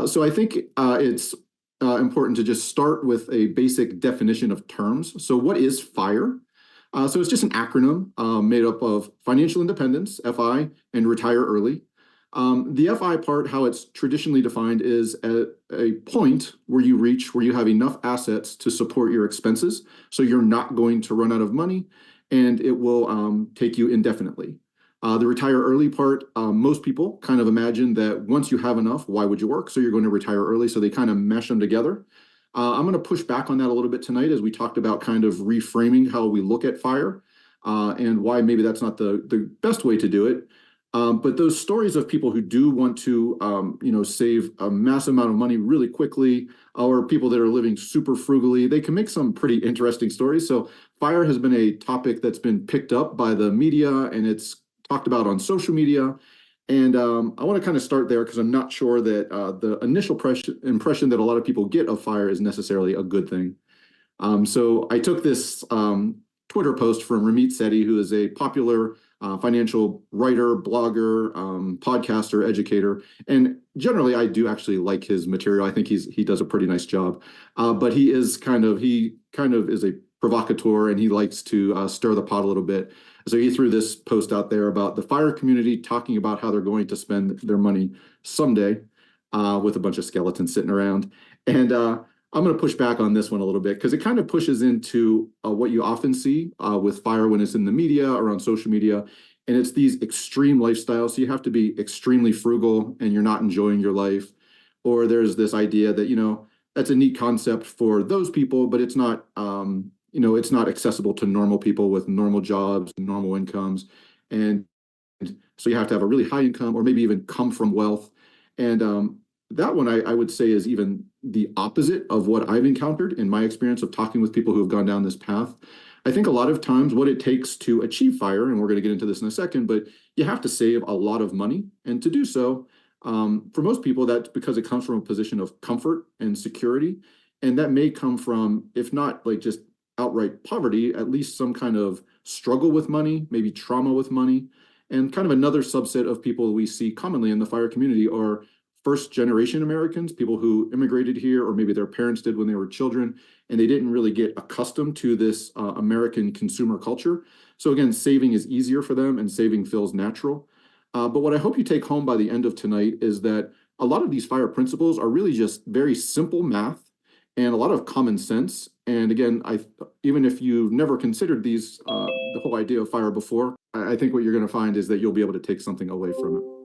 So I think it's important to just start with a basic definition of terms. So what is FIRE? So it's just an acronym made up of financial independence, FI, and retire early. The FI part, how it's traditionally defined, is a point where you reach where you have enough assets to support your expenses. So you're not going to run out of money and it will take you indefinitely. The retire early part, most people kind of imagine that once you have enough, why would you work? So you're going to retire early. So they kind of mesh them together. I'm going to push back on that a little bit tonight as we talked about kind of reframing how we look at FIRE and why maybe that's not the best way to do it. But those stories of people who do want to, save a massive amount of money really quickly, or people that are living super frugally, they can make some pretty interesting stories. So FIRE has been a topic that's been picked up by the media and it's talked about on social media. And I want to kind of start there because I'm not sure that the initial impression that a lot of people get of FIRE is necessarily a good thing. So I took this Twitter post from Ramit Sethi, who is a popular financial writer, blogger, podcaster, educator. And generally, I do actually like his material. I think he does a pretty nice job. But he kind of is a provocateur and he likes to stir the pot a little bit. So he threw this post out there about the FIRE community talking about how they're going to spend their money someday with a bunch of skeletons sitting around. And I'm going to push back on this one a little bit because it kind of pushes into what you often see with FIRE when it's in the media or on social media. And it's these extreme lifestyles. So you have to be extremely frugal and you're not enjoying your life. Or there's this idea that, that's a neat concept for those people, but it's not, it's not accessible to normal people with normal jobs, normal incomes. And so you have to have a really high income or maybe even come from wealth. And that one I would say is even the opposite of what I've encountered in my experience of talking with people who have gone down this path. I think a lot of times what it takes to achieve FIRE, and we're going to get into this in a second, but you have to save a lot of money. And to do so, for most people, that's because it comes from a position of comfort and security. And that may come from, if not like just outright poverty, at least some kind of struggle with money, maybe trauma with money. And kind of another subset of people we see commonly in the FIRE community are first generation Americans, people who immigrated here, or maybe their parents did when they were children, and they didn't really get accustomed to this American consumer culture. So again, saving is easier for them and saving feels natural. But what I hope you take home by the end of tonight is that a lot of these FIRE principles are really just very simple math and a lot of common sense. And again, even if you've never considered the whole idea of FIRE before, I think what you're going to find is that you'll be able to take something away from it.